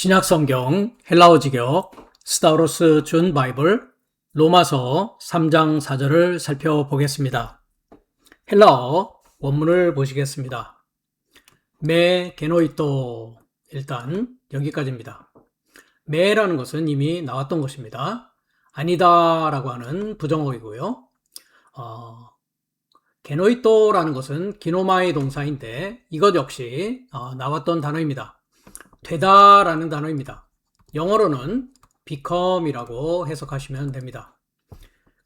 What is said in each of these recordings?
신약성경 헬라어 직역 스타우로스 준 바이블 로마서 3장 4절을 살펴보겠습니다. 헬라어 원문을 보시겠습니다. 메 게노이토, 일단 여기까지입니다. 메라는 것은 이미 나왔던 것입니다. 아니다 라고 하는 부정어이고요. 게노이토라는 것은 기노마이 동사인데 이것 역시 나왔던 단어입니다. 되다 라는 단어입니다. 영어로는 become이라고 해석하시면 됩니다.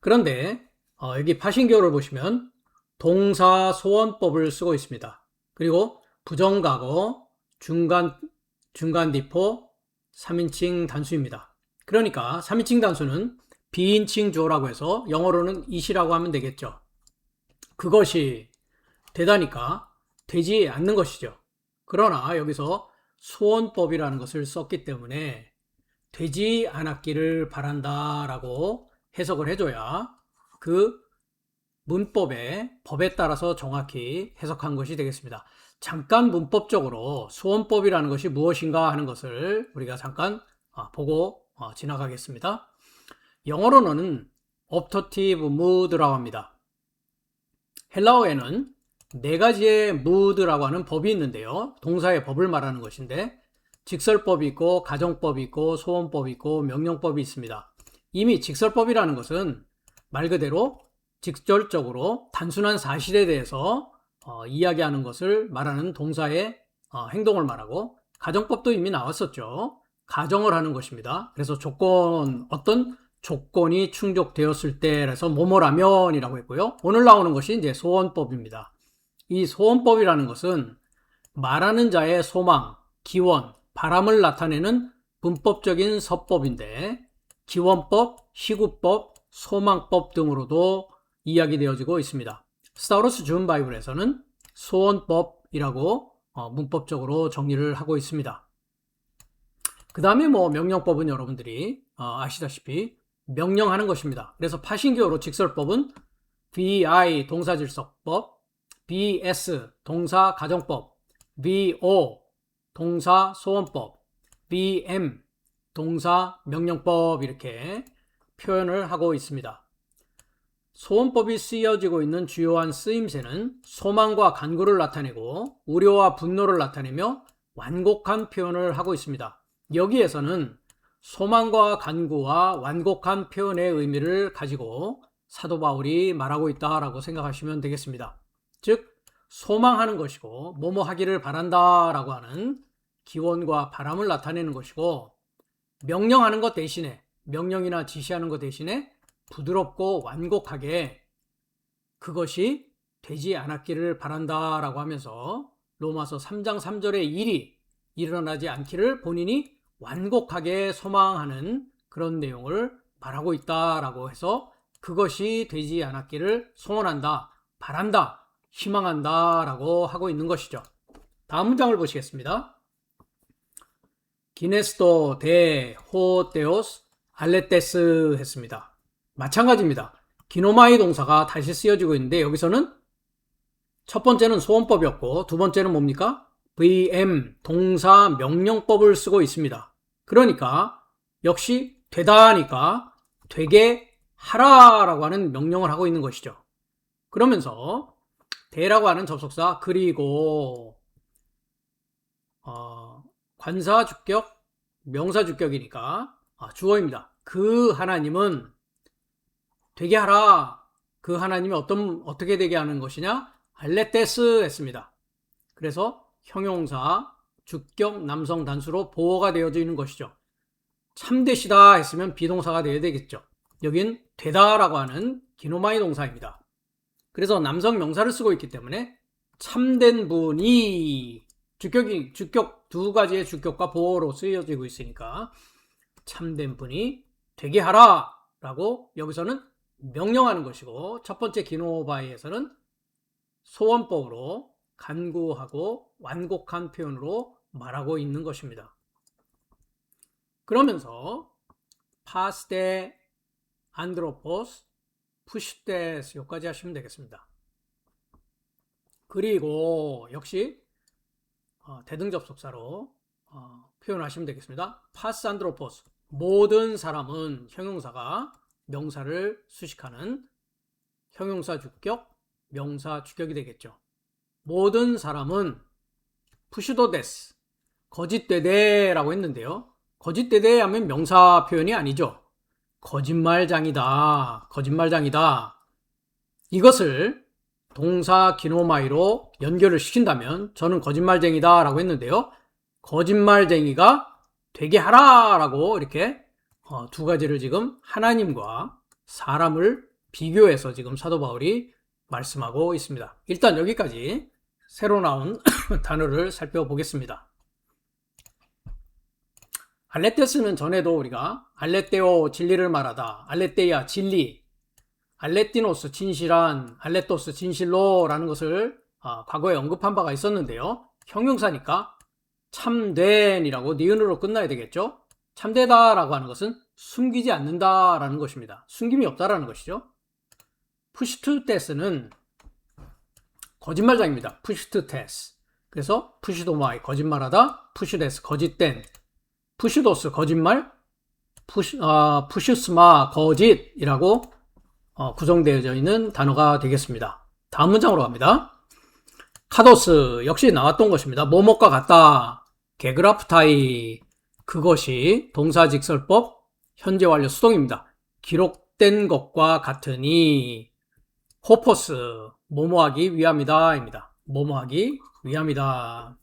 그런데 여기 파신교를 보시면 동사 소원법을 쓰고 있습니다. 그리고 부정과거, 중간 디포, 3인칭 단수입니다. 그러니까 3인칭 단수는 비인칭 주어라고 해서 영어로는 it이라고 하면 되겠죠. 그것이 되다니까 되지 않는 것이죠. 그러나 여기서 소원법이라는 것을 썼기 때문에 되지 않았기를 바란다 라고 해석을 해줘야 그 문법의 법에 따라서 정확히 해석한 것이 되겠습니다. 잠깐 문법적으로 소원법이라는 것이 무엇인가 하는 것을 우리가 잠깐 보고 지나가겠습니다. 영어로는 optative mood라고 합니다. 헬라어에는 네 가지의 mood라고 하는 법이 있는데요. 동사의 법을 말하는 것인데 직설법이 있고 가정법이 있고 소원법이 있고 명령법이 있습니다. 이미 직설법이라는 것은 말 그대로 직접적으로 단순한 사실에 대해서 이야기하는 것을 말하는 동사의 행동을 말하고, 가정법도 이미 나왔었죠. 가정을 하는 것입니다. 그래서 어떤 조건이 충족되었을 때라서 뭐뭐라면 이라고 했고요. 오늘 나오는 것이 이제 소원법입니다. 이 소원법이라는 것은 말하는 자의 소망, 기원, 바람을 나타내는 문법적인 서법인데 기원법, 시구법, 소망법 등으로도 이야기되어지고 있습니다. 스타우로스 준 바이블에서는 소원법이라고 문법적으로 정리를 하고 있습니다. 그 다음에 명령법은 여러분들이 아시다시피 명령하는 것입니다. 그래서 파신교로 직설법은 VI 동사질서법, VS 동사 가정법, VO 동사 소원법, VM 동사 명령법 이렇게 표현을 하고 있습니다. 소원법이 쓰여지고 있는 주요한 쓰임새는 소망과 간구를 나타내고 우려와 분노를 나타내며 완곡한 표현을 하고 있습니다. 여기에서는 소망과 간구와 완곡한 표현의 의미를 가지고 사도 바울이 말하고 있다라고 생각하시면 되겠습니다. 즉 소망하는 것이고 뭐뭐 하기를 바란다 라고 하는 기원과 바람을 나타내는 것이고, 명령하는 것 대신에, 명령이나 지시하는 것 대신에 부드럽고 완곡하게 그것이 되지 않았기를 바란다 라고 하면서 로마서 3장 3절의 일이 일어나지 않기를 본인이 완곡하게 소망하는 그런 내용을 말하고 있다라고 해서 그것이 되지 않았기를 소원한다, 바란다, 희망한다 라고 하고 있는 것이죠. 다음 문장을 보시겠습니다. 기네스토 데 호테오스 알레테스 했습니다. 마찬가지입니다. 기노마이 동사가 다시 쓰여지고 있는데 여기서는 첫 번째는 소원법이었고 두 번째는 뭡니까? VM 동사 명령법을 쓰고 있습니다. 그러니까 역시 되다니까 되게 하라라고 하는 명령을 하고 있는 것이죠. 그러면서 대라고 하는 접속사 그리고 관사 주격, 명사 주격이니까 주어입니다. 그 하나님은 되게 하라. 그 하나님이 어떻게 되게 하는 것이냐? 알레테스 했습니다. 그래서 형용사, 주격, 남성 단수로 보어가 되어져 있는 것이죠. 참되시다 했으면 비동사가 되어야 되겠죠. 여긴 되다라고 하는 기노마이 동사입니다. 그래서 남성 명사를 쓰고 있기 때문에 참된 분이 주격 두 가지의 주격과 보어로 쓰여지고 있으니까 참된 분이 되게 하라 라고 여기서는 명령하는 것이고, 첫 번째 기노바이에서는 소원법으로 간구하고 완곡한 표현으로 말하고 있는 것입니다. 그러면서 파스테, 안드로포스, 푸시테스 여기까지 하시면 되겠습니다. 그리고 역시 대등접속사로 표현하시면 되겠습니다. 파스안드로포스, 모든 사람은 형용사가 명사를 수식하는 형용사 주격, 명사 주격이 되겠죠. 모든 사람은 푸시도데스, 거짓되대라고 했는데요. 거짓되대 하면 명사 표현이 아니죠. 거짓말장이다, 거짓말장이다. 이것을 동사 기노마이로 연결을 시킨다면 저는 거짓말쟁이다 라고 했는데요. 거짓말쟁이가 되게 하라 라고 이렇게 두 가지를 지금 하나님과 사람을 비교해서 지금 사도 바울이 말씀하고 있습니다. 일단 여기까지 새로 나온 단어를 살펴보겠습니다. 알레테스는 전에도 우리가 알레테오 진리를 말하다, 알레테야 진리, 알레티노스 진실한, 알레토스 진실로라는 것을 과거에 언급한 바가 있었는데요. 형용사니까 참된이라고 니은으로 끝나야 되겠죠. 참되다라고 하는 것은 숨기지 않는다라는 것입니다. 숨김이 없다라는 것이죠. 푸시투테스는 거짓말장입니다. 푸시투테스. 그래서 푸시도마이 거짓말하다, 푸시데스 거짓된, 푸시도스 거짓말, 푸슈스마 거짓이라고 구성되어져 있는 단어가 되겠습니다. 다음 문장으로 갑니다. 카도스 역시 나왔던 것입니다. 뭐뭐과 같다. 게그라프타이, 그것이 동사직설법 현재 완료 수동입니다. 기록된 것과 같으니. 호포스, 뭐뭐하기 위함이다 입니다. 뭐뭐하기 위함이다.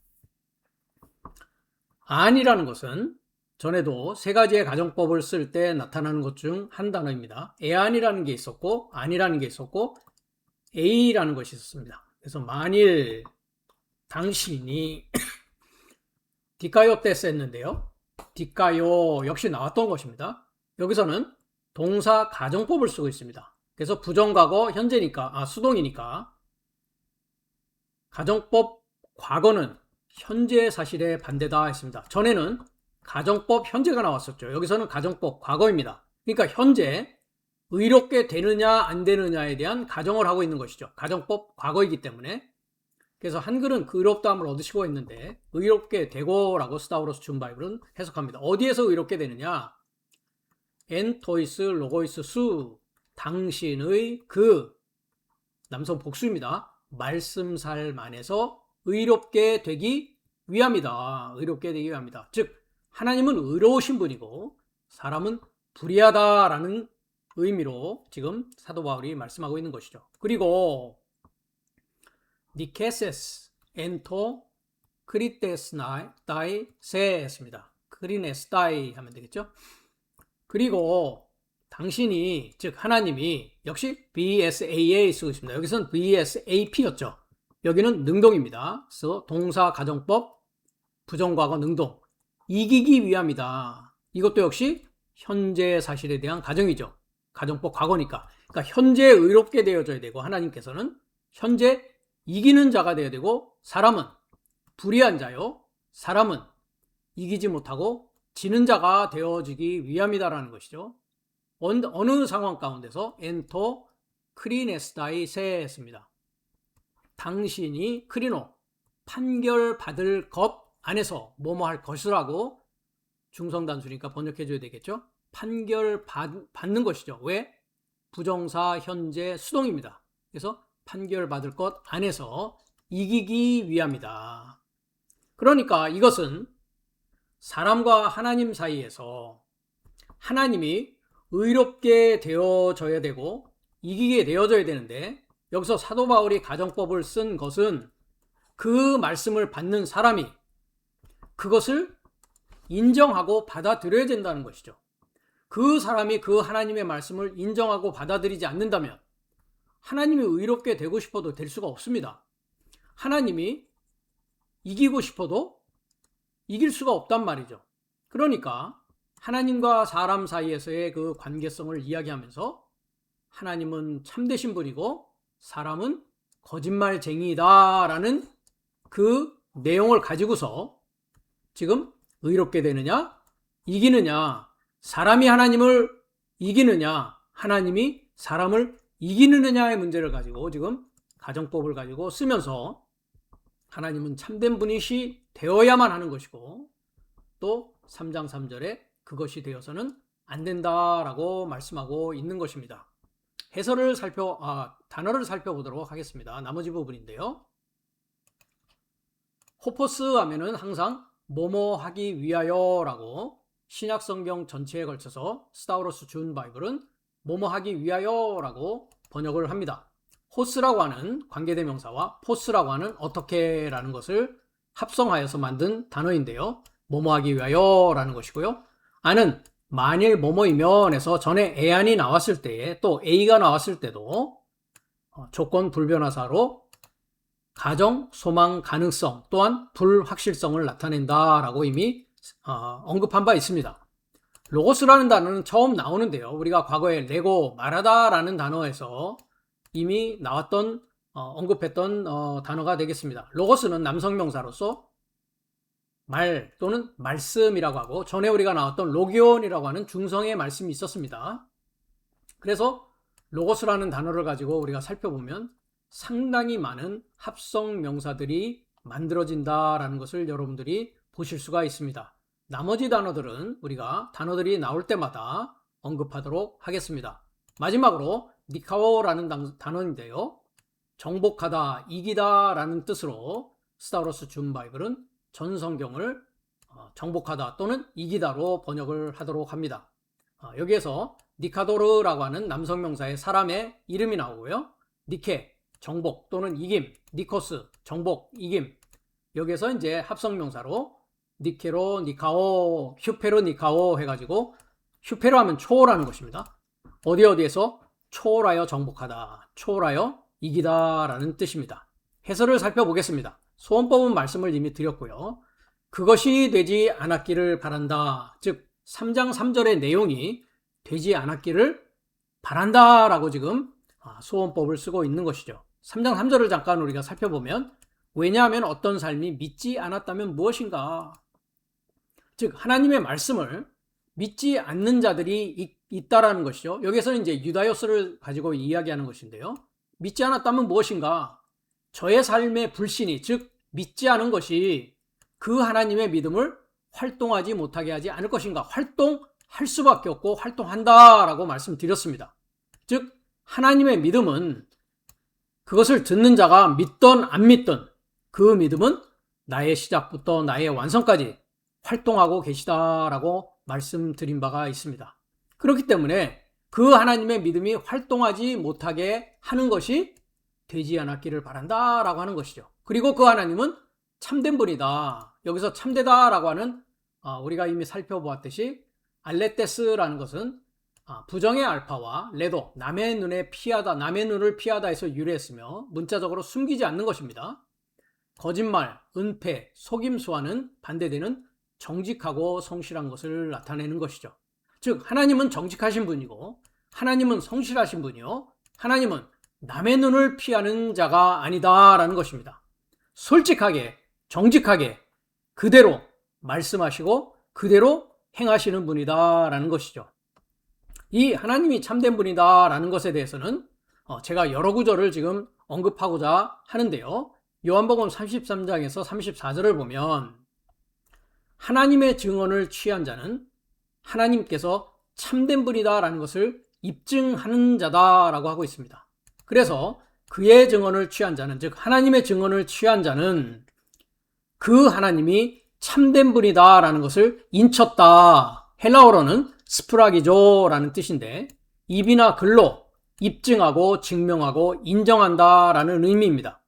안이라는 것은 전에도 세 가지의 가정법을 쓸 때 나타나는 것 중 한 단어입니다. 애안이라는 게 있었고, 안이라는 게 있었고, A라는 것이 있었습니다. 그래서 만일 당신이 디카요 때 썼는데요. 디카요 역시 나왔던 것입니다. 여기서는 동사 가정법을 쓰고 있습니다. 그래서 부정과거 현재니까, 수동이니까 가정법 과거는 현재 사실의 반대다 했습니다. 전에는 가정법 현재가 나왔었죠. 여기서는 가정법 과거입니다. 그러니까 현재 의롭게 되느냐 안 되느냐에 대한 가정을 하고 있는 것이죠. 가정법 과거이기 때문에. 그래서 한글은 그 의롭다함을 얻으시고 있는데 의롭게 되고라고 스타우로스 준 바이블은 해석합니다. 어디에서 의롭게 되느냐? 엔토이스 로고이스 수, 당신의 그, 남성 복수입니다. 말씀살만에서 의롭게 되기 위함이다. 의롭게 되기 위함이다. 즉 하나님은 의로우신 분이고 사람은 불의하다라는 의미로 지금 사도 바울이 말씀하고 있는 것이죠. 그리고 니케세스 엔토 크리테스나이 세 했습니다. 크리네스다이 하면 되겠죠. 그리고 당신이, 즉 하나님이, 역시 BSAA 쓰고 있습니다. 여기서는 BSAP였죠. 여기는 능동입니다. 그래서 동사 가정법 부정과거 능동, 이기기 위함이다. 이것도 역시 현재 사실에 대한 가정이죠. 가정법 과거니까. 그러니까 현재 의롭게 되어져야 되고 하나님께서는 현재 이기는 자가 되어야 되고 사람은 불의한 자요. 사람은 이기지 못하고 지는 자가 되어지기 위함이다라는 것이죠. 어느 상황 가운데서 엔토 크리네스다이 세 했습니다. 당신이 크리노 판결받을 것 안에서 뭐뭐 할 것이라고 중성단수니까 번역해줘야 되겠죠. 판결받는 것이죠. 왜? 부정사 현재 수동입니다. 그래서 판결받을 것 안에서 이기기 위함이다. 그러니까 이것은 사람과 하나님 사이에서 하나님이 의롭게 되어져야 되고 이기게 되어져야 되는데 여기서 사도 바울이 가정법을 쓴 것은 그 말씀을 받는 사람이 그것을 인정하고 받아들여야 된다는 것이죠. 그 사람이 그 하나님의 말씀을 인정하고 받아들이지 않는다면 하나님이 의롭게 되고 싶어도 될 수가 없습니다. 하나님이 이기고 싶어도 이길 수가 없단 말이죠. 그러니까 하나님과 사람 사이에서의 그 관계성을 이야기하면서 하나님은 참되신 분이고 사람은 거짓말쟁이다라는 그 내용을 가지고서 지금 의롭게 되느냐, 이기느냐, 사람이 하나님을 이기느냐, 하나님이 사람을 이기느냐의 문제를 가지고 지금 가정법을 가지고 쓰면서 하나님은 참된 분이시 되어야만 하는 것이고 또 3장 3절에 그것이 되어서는 안 된다라고 말씀하고 있는 것입니다. 단어를 살펴보도록 하겠습니다. 나머지 부분인데요. 호포스 하면은 항상 뭐뭐 하기 위하여라고 신약 성경 전체에 걸쳐서 스타우로스 준 바이블은 뭐뭐 하기 위하여라고 번역을 합니다. 호스라고 하는 관계대명사와 포스라고 하는 어떻게라는 것을 합성하여서 만든 단어인데요. 뭐뭐 하기 위하여라는 것이고요. 아는 만일 뭐뭐이면 해서 전에 애안이 나왔을 때에 또 A가 나왔을 때도 조건 불변화사로 가정, 소망, 가능성 또한 불확실성을 나타낸다라고 이미 언급한 바 있습니다. 로고스라는 단어는 처음 나오는데요. 우리가 과거에 레고, 말하다라는 단어에서 이미 나왔던 언급했던 단어가 되겠습니다. 로고스는 남성명사로서 말 또는 말씀이라고 하고 전에 우리가 나왔던 로기온이라고 하는 중성의 말씀이 있었습니다. 그래서 로고스라는 단어를 가지고 우리가 살펴보면 상당히 많은 합성 명사들이 만들어진다라는 것을 여러분들이 보실 수가 있습니다. 나머지 단어들은 우리가 단어들이 나올 때마다 언급하도록 하겠습니다. 마지막으로 니카오라는 단어인데요. 정복하다, 이기다 라는 뜻으로 스타우로스 준 바이블은 전 성경을 정복하다 또는 이기다로 번역을 하도록 합니다. 여기에서 니카도르라고 하는 남성명사의 사람의 이름이 나오고요. 니케, 정복 또는 이김, 니코스, 정복, 이김. 여기에서 이제 합성명사로 니케로, 니카오, 휴페로, 니카오 해가지고 휴페로 하면 초월하는 것입니다. 어디에서 초월하여 정복하다, 초월하여 이기다 라는 뜻입니다. 해설을 살펴보겠습니다. 소원법은 말씀을 이미 드렸고요. 그것이 되지 않았기를 바란다. 즉 3장 3절의 내용이 되지 않았기를 바란다 라고 지금 소원법을 쓰고 있는 것이죠. 3장 3절을 잠깐 우리가 살펴보면 왜냐하면 어떤 삶이 믿지 않았다면 무엇인가? 즉 하나님의 말씀을 믿지 않는 자들이 있다라는 것이죠. 여기서는 이제 유다요스를 가지고 이야기하는 것인데요. 믿지 않았다면 무엇인가? 저의 삶의 불신이 즉 믿지 않은 것이 그 하나님의 믿음을 활동하지 못하게 하지 않을 것인가? 활동할 수밖에 없고 활동한다라고 말씀드렸습니다. 즉 하나님의 믿음은 그것을 듣는 자가 믿던 안 믿던 그 믿음은 나의 시작부터 나의 완성까지 활동하고 계시다라고 말씀드린 바가 있습니다. 그렇기 때문에 그 하나님의 믿음이 활동하지 못하게 하는 것이 되지 않았기를 바란다라고 하는 것이죠. 그리고 그 하나님은 참된 분이다. 여기서 참되다라고 하는 우리가 이미 살펴보았듯이 알레테스라는 것은 부정의 알파와 레도, 남의 눈을 피하다 해서 유래했으며 문자적으로 숨기지 않는 것입니다. 거짓말, 은폐, 속임수와는 반대되는 정직하고 성실한 것을 나타내는 것이죠. 즉 하나님은 정직하신 분이고 하나님은 성실하신 분이요 하나님은 남의 눈을 피하는 자가 아니다라는 것입니다. 솔직하게 정직하게 그대로 말씀하시고 그대로 행하시는 분이다라는 것이죠. 이 하나님이 참된 분이다라는 것에 대해서는 제가 여러 구절을 지금 언급하고자 하는데요. 요한복음 33장에서 34절을 보면 하나님의 증언을 취한 자는 하나님께서 참된 분이다라는 것을 입증하는 자다라고 하고 있습니다. 그래서 그의 증언을 취한 자는 즉 하나님의 증언을 취한 자는 그 하나님이 참된 분이다라는 것을 인쳤다. 헬라어로는 스프라기조라는 뜻인데 입이나 글로 입증하고 증명하고 인정한다라는 의미입니다.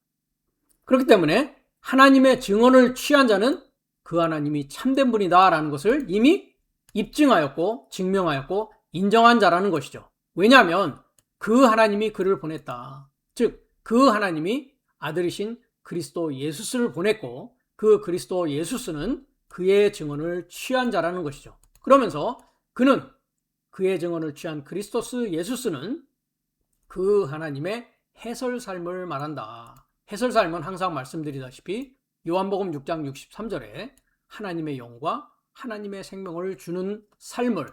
그렇기 때문에 하나님의 증언을 취한 자는 그 하나님이 참된 분이다라는 것을 이미 입증하였고 증명하였고 인정한 자라는 것이죠. 왜냐하면 그 하나님이 그를 보냈다. 즉 그 하나님이 아들이신 그리스도 예수스를 보냈고 그 그리스도 예수스는 그의 증언을 취한 자라는 것이죠. 그러면서 그의 증언을 취한 그리스도스 예수스는 그 하나님의 해설 삶을 말한다. 해설 삶은 항상 말씀드리다시피 요한복음 6장 63절에 하나님의 영과 하나님의 생명을 주는 삶을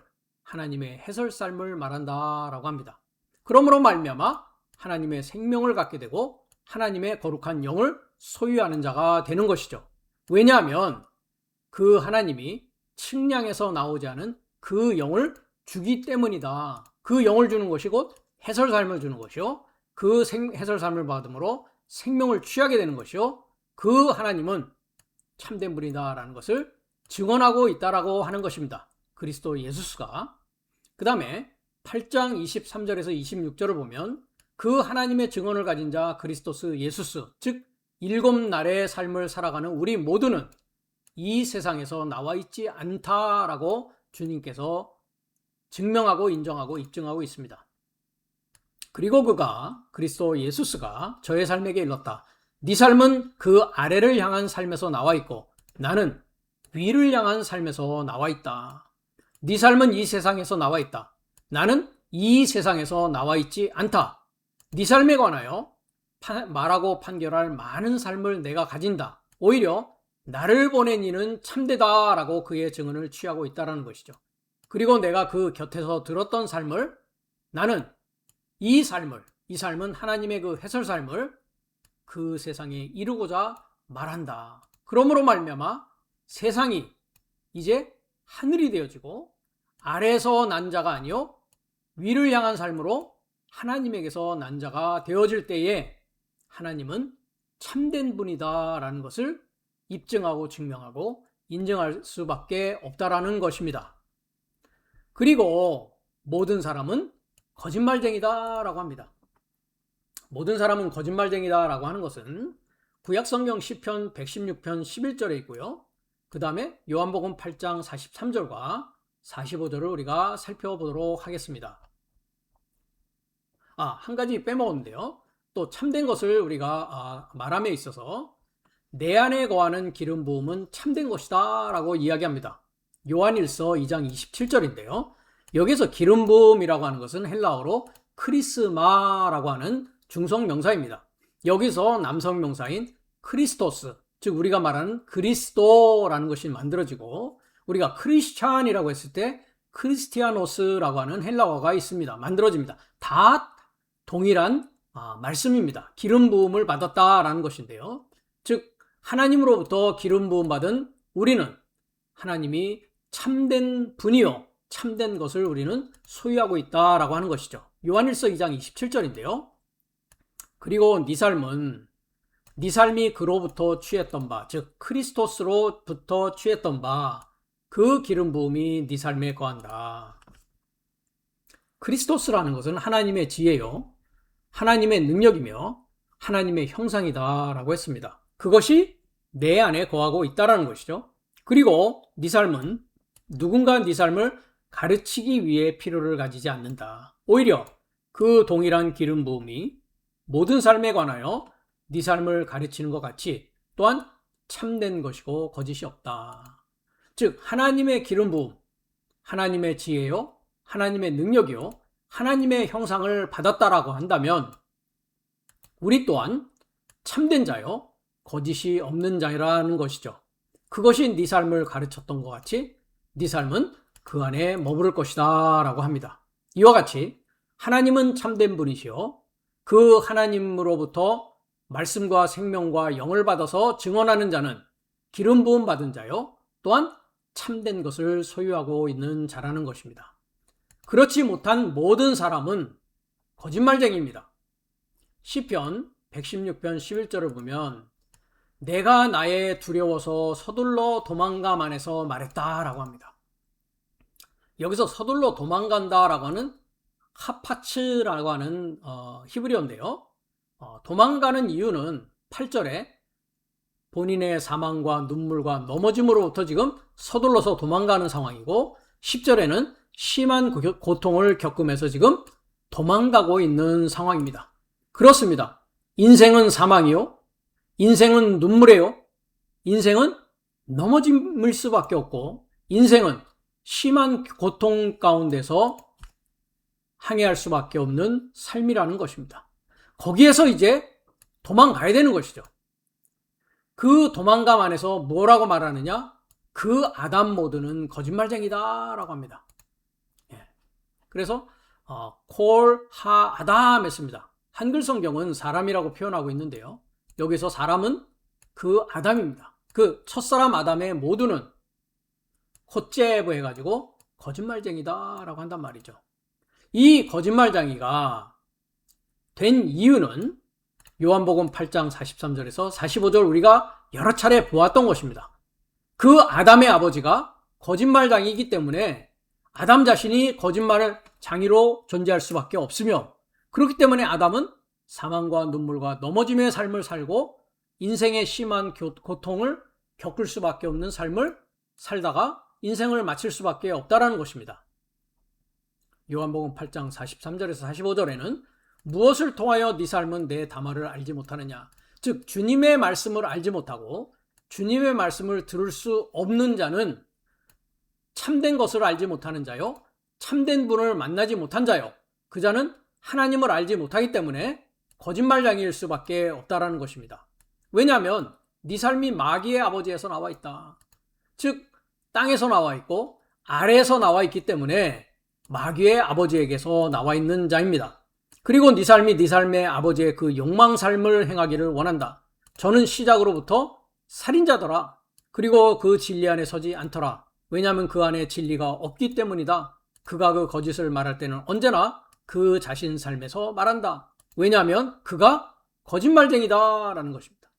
하나님의 해설 삶을 말한다라고 합니다. 그러므로 말미암아 하나님의 생명을 갖게 되고 하나님의 거룩한 영을 소유하는 자가 되는 것이죠. 왜냐하면 그 하나님이 측량에서 나오지 않은 그 영을 주기 때문이다. 그 영을 주는 것이 곧 해설삶을 주는 것이요. 그 해설삶을 받음으로 생명을 취하게 되는 것이요. 그 하나님은 참된 분이다라는 것을 증언하고 있다라고 하는 것입니다. 그리스도 예수스가. 그 다음에 8장 23절에서 26절을 보면 그 하나님의 증언을 가진 자 그리스도스 예수스, 즉 7날의 삶을 살아가는 우리 모두는 이 세상에서 나와 있지 않다라고 주님께서 증명하고 인정하고 입증하고 있습니다. 그리고 그가 그리스도 예수스가 저의 삶에게 일렀다. 네 삶은 그 아래를 향한 삶에서 나와 있고 나는 위를 향한 삶에서 나와 있다. 네 삶은 이 세상에서 나와 있다. 나는 이 세상에서 나와 있지 않다. 네 삶에 관하여 말하고 판결할 많은 삶을 내가 가진다. 오히려 나를 보낸 이는 참되다라고 그의 증언을 취하고 있다는 것이죠. 그리고 내가 그 곁에서 들었던 삶을 나는 이 삶은 하나님의 그 해설 삶을 그 세상에 이루고자 말한다. 그러므로 말미암아 세상이 이제 하늘이 되어지고 아래에서 난 자가 아니요 위를 향한 삶으로 하나님에게서 난 자가 되어질 때에 하나님은 참된 분이다라는 것을 입증하고 증명하고 인정할 수밖에 없다라는 것입니다. 그리고 모든 사람은 거짓말쟁이다라고 합니다. 모든 사람은 거짓말쟁이다라고 하는 것은 구약성경 시편 116편 11절에 있고요. 그 다음에 요한복음 8장 43절과 45절을 우리가 살펴보도록 하겠습니다. 한 가지 빼먹었는데요. 또 참된 것을 우리가 말함에 있어서 내 안에 거하는 기름 부음은 참된 것이다 라고 이야기합니다. 요한일서 2장 27절인데요. 여기서 기름 부음이라고 하는 것은 헬라어로 크리스마라고 하는 중성 명사입니다. 여기서 남성 명사인 크리스토스, 즉 우리가 말하는 그리스도라는 것이 만들어지고 우리가 크리스찬이라고 했을 때 크리스티아노스라고 하는 헬라어가 있습니다. 만들어집니다. 다 동일한 말씀입니다. 기름 부음을 받았다라는 것인데요. 즉 하나님으로부터 기름 부음 받은 우리는 하나님이 참된 분이요 참된 것을 우리는 소유하고 있다라고 하는 것이죠. 요한일서 2장 27절인데요. 그리고 네 삶이 그로부터 취했던 바, 즉 크리스토스로부터 취했던 바, 그 기름 부음이 네 삶에 거한다. 크리스토스라는 것은 하나님의 지혜요, 하나님의 능력이며 하나님의 형상이다라고 했습니다. 그것이 내 안에 거하고 있다라는 것이죠. 그리고 네 삶은 누군가 네 삶을 가르치기 위해 필요를 가지지 않는다. 오히려 그 동일한 기름 부음이 모든 삶에 관하여 네 삶을 가르치는 것 같이 또한 참된 것이고 거짓이 없다. 즉 하나님의 기름 부음, 하나님의 지혜요, 하나님의 능력이요, 하나님의 형상을 받았다라고 한다면 우리 또한 참된 자요, 거짓이 없는 자라는 것이죠. 그것이 네 삶을 가르쳤던 것 같이 네 삶은 그 안에 머무를 것이다 라고 합니다. 이와 같이 하나님은 참된 분이시요 그 하나님으로부터 말씀과 생명과 영을 받아서 증언하는 자는 기름 부음 받은 자요 또한 참된 것을 소유하고 있는 자라는 것입니다. 그렇지 못한 모든 사람은 거짓말쟁이입니다. 시편 116편 11절을 보면 내가 나의 두려워서 서둘러 도망감안에서 말했다라고 합니다. 여기서 서둘러 도망간다라고 하는 하파츠라고 하는 히브리어인데요. 도망가는 이유는 8절에 본인의 사망과 눈물과 넘어짐으로부터 지금 서둘러서 도망가는 상황이고 10절에는 심한 고통을 겪으면서 지금 도망가고 있는 상황입니다. 그렇습니다. 인생은 사망이요. 인생은 눈물이요. 인생은 넘어짐일 수밖에 없고 인생은 심한 고통 가운데서 항해할 수밖에 없는 삶이라는 것입니다. 거기에서 이제 도망가야 되는 것이죠. 그 도망감 안에서 뭐라고 말하느냐? 그 아담 모드는 거짓말쟁이다 라고 합니다. 그래서 콜 하 아담 했습니다. 한글 성경은 사람이라고 표현하고 있는데요. 여기서 사람은 그 아담입니다. 그 첫사람 아담의 모두는 콧제브 해가지고 거짓말쟁이다라고 한단 말이죠. 이 거짓말쟁이가 된 이유는 요한복음 8장 43절에서 45절 우리가 여러 차례 보았던 것입니다. 그 아담의 아버지가 거짓말쟁이이기 때문에 아담 자신이 거짓말을 장이로 존재할 수밖에 없으며, 그렇기 때문에 아담은 사망과 눈물과 넘어짐의 삶을 살고 인생의 심한 고통을 겪을 수밖에 없는 삶을 살다가 인생을 마칠 수밖에 없다라는 것입니다. 요한복음 8장 43절에서 45절에는 무엇을 통하여 네 삶은 내 담화를 알지 못하느냐, 즉 주님의 말씀을 알지 못하고 주님의 말씀을 들을 수 없는 자는 참된 것을 알지 못하는 자요, 참된 분을 만나지 못한 자요, 그 자는 하나님을 알지 못하기 때문에 거짓말쟁이일 수밖에 없다라는 것입니다. 왜냐하면 네 삶이 마귀의 아버지에서 나와 있다, 즉 땅에서 나와 있고 아래에서 나와 있기 때문에 마귀의 아버지에게서 나와 있는 자입니다. 그리고 네 삶이 네 삶의 아버지의 그 욕망 삶을 행하기를 원한다. 저는 시작으로부터 살인자더라. 그리고 그 진리 안에 서지 않더라. 왜냐하면 그 안에 진리가 없기 때문이다. 그가 그 거짓을 말할 때는 언제나 그 자신 삶에서 말한다. 왜냐하면 그가 거짓말쟁이다라는 것입니다.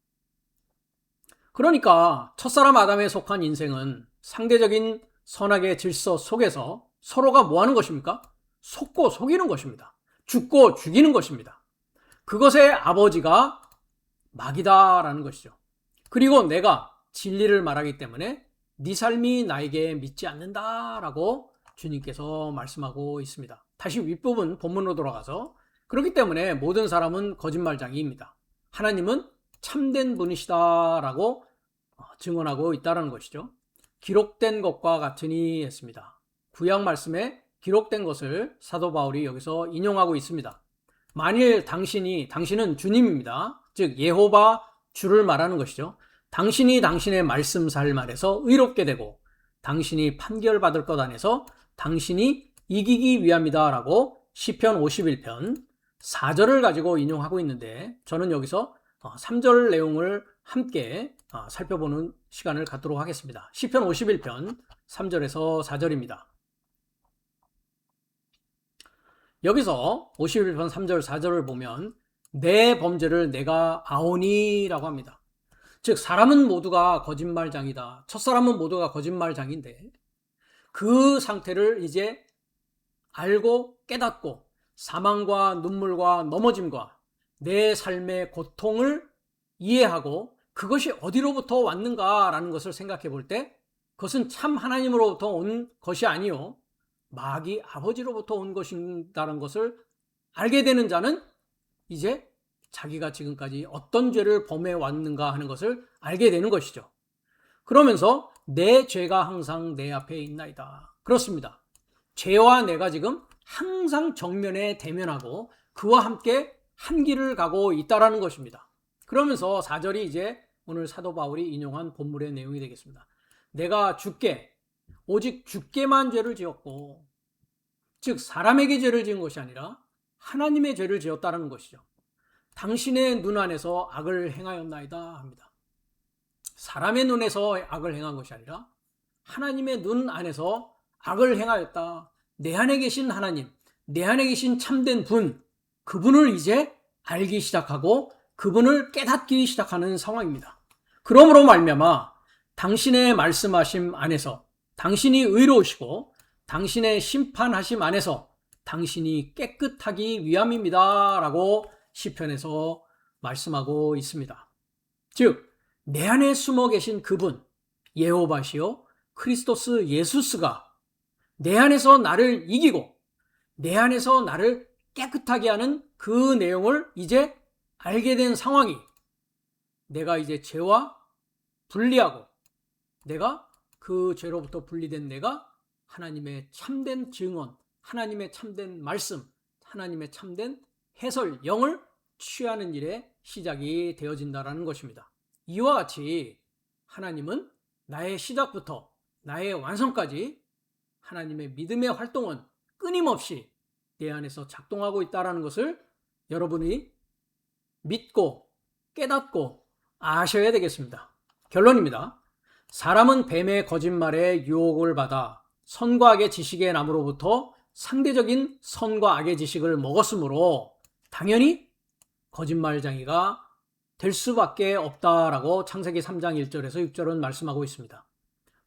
그러니까 첫사람 아담에 속한 인생은 상대적인 선악의 질서 속에서 서로가 뭐 하는 것입니까? 속고 속이는 것입니다. 죽고 죽이는 것입니다. 그것의 아버지가 마귀다라는 것이죠. 그리고 내가 진리를 말하기 때문에 네 삶이 나에게 믿지 않는다라고 주님께서 말씀하고 있습니다. 다시 윗부분 본문으로 돌아가서, 그렇기 때문에 모든 사람은 거짓말쟁이입니다. 하나님은 참된 분이시다라고 증언하고 있다는 것이죠. 기록된 것과 같으니 했습니다. 구약 말씀에 기록된 것을 사도 바울이 여기서 인용하고 있습니다. 만일 당신은 주님입니다. 즉 예호바 주를 말하는 것이죠. 당신이 당신의 말씀 삶 안에서 의롭게 되고 당신이 판결받을 것 안에서 당신이 이기기 위함이다 라고 시편 51편 4절을 가지고 인용하고 있는데, 저는 여기서 3절 내용을 함께 살펴보는 시간을 갖도록 하겠습니다. 시편 51편 3절에서 4절입니다. 여기서 51편 3절 4절을 보면 내 범죄를 내가 아오니 라고 합니다. 즉 사람은 모두가 거짓말장이다. 첫사람은 모두가 거짓말장인데 그 상태를 이제 알고 깨닫고 사망과 눈물과 넘어짐과 내 삶의 고통을 이해하고 그것이 어디로부터 왔는가라는 것을 생각해 볼 때 그것은 참 하나님으로부터 온 것이 아니요 마귀 아버지로부터 온 것이라는 것을 알게 되는 자는 이제 자기가 지금까지 어떤 죄를 범해 왔는가 하는 것을 알게 되는 것이죠. 그러면서 내 죄가 항상 내 앞에 있나이다. 그렇습니다. 죄와 내가 지금 항상 정면에 대면하고 그와 함께 한 길을 가고 있다라는 것입니다. 그러면서 4절이 이제 오늘 사도 바울이 인용한 본문의 내용이 되겠습니다. 내가 오직 주께만 죄를 지었고, 즉 사람에게 죄를 지은 것이 아니라 하나님의 죄를 지었다는 것이죠. 당신의 눈 안에서 악을 행하였나이다 합니다. 사람의 눈에서 악을 행한 것이 아니라 하나님의 눈 안에서 악을 행하였다. 내 안에 계신 하나님, 내 안에 계신 참된 분, 그분을 이제 알기 시작하고 그분을 깨닫기 시작하는 상황입니다. 그러므로 말미암아 당신의 말씀하심 안에서 당신이 의로우시고 당신의 심판하심 안에서 당신이 깨끗하기 위함입니다 라고 시편에서 말씀하고 있습니다. 즉 내 안에 숨어 계신 그분 여호와시요 크리스토스 예수스가 내 안에서 나를 이기고 내 안에서 나를 깨끗하게 하는 그 내용을 이제 알게 된 상황이, 내가 이제 죄와 분리하고 내가 그 죄로부터 분리된 내가 하나님의 참된 증언, 하나님의 참된 말씀, 하나님의 참된 해설, 영을 취하는 일에 시작이 되어진다는 것입니다. 이와 같이 하나님은 나의 시작부터 나의 완성까지 하나님의 믿음의 활동은 끊임없이 내 안에서 작동하고 있다는 것을 여러분이 믿고 깨닫고 아셔야 되겠습니다. 결론입니다. 사람은 뱀의 거짓말에 유혹을 받아 선과 악의 지식의 나무로부터 상대적인 선과 악의 지식을 먹었으므로 당연히 거짓말쟁이가 될 수밖에 없다라고 창세기 3장 1절에서 6절은 말씀하고 있습니다.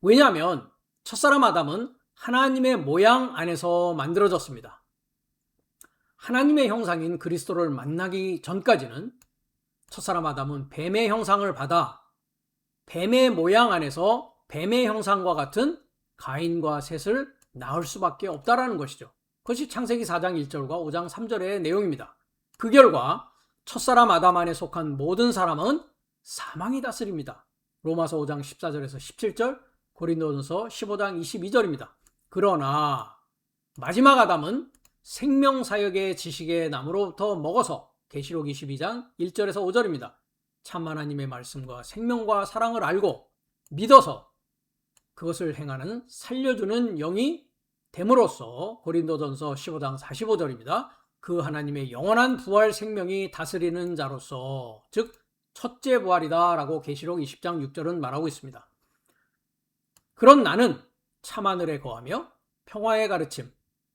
왜냐하면 첫사람 아담은 하나님의 모양 안에서 만들어졌습니다. 하나님의 형상인 그리스도를 만나기 전까지는 첫사람 아담은 뱀의 형상을 받아 뱀의 모양 안에서 뱀의 형상과 같은 가인과 셋을 낳을 수밖에 없다라는 것이죠. 그것이 창세기 4장 1절과 5장 3절의 내용입니다. 그 결과 첫사람 아담 안에 속한 모든 사람은 사망이 다스립니다. 로마서 5장 14절에서 17절, 고린도전서 15장 22절입니다. 그러나 마지막 아담은 생명사역의 지식의 나무로부터 먹어서 계시록 22장 1절에서 5절입니다. 참 하나님의 말씀과 생명과 사랑을 알고 믿어서 그것을 행하는 살려주는 영이 됨으로써 고린도전서 15장 45절입니다. 그 하나님의 영원한 부활 생명이 다스리는 자로서 즉 첫째 부활이다 라고 계시록 20장 6절은 말하고 있습니다. 그런 나는 참하늘에 거하며 평화의 가르침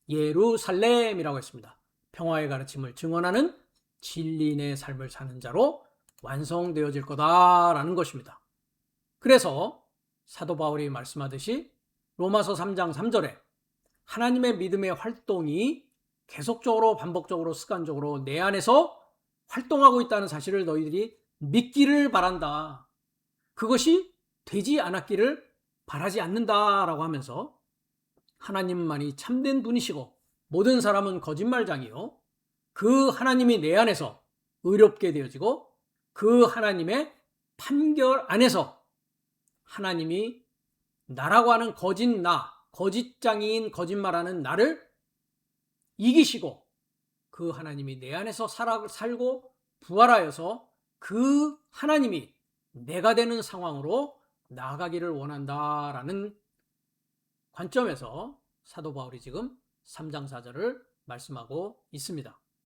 예루살렘이라고 했습니다. 평화의 가르침을 증언하는 진리인의 삶을 사는 자로 완성되어질 거다라는 것입니다. 그래서 사도 바울이 말씀하듯이 로마서 3장 3절에 하나님의 믿음의 활동이 계속적으로 반복적으로 습관적으로 내 안에서 활동하고 있다는 사실을 너희들이 믿기를 바란다. 그것이 되지 않았기를 바라지 않는다라고 하면서 하나님만이 참된 분이시고 모든 사람은 거짓말장이요. 그 하나님이 내 안에서 의롭게 되어지고 그 하나님의 판결 안에서 하나님이 나라고 하는 거짓장이인 거짓말하는 나를 이기시고 그 하나님이 내 안에서 살고 부활하여서 그 하나님이 내가 되는 상황으로 나아가기를 원한다라는 관점에서 사도 바울이 지금 3장 4절을 말씀하고 있습니다.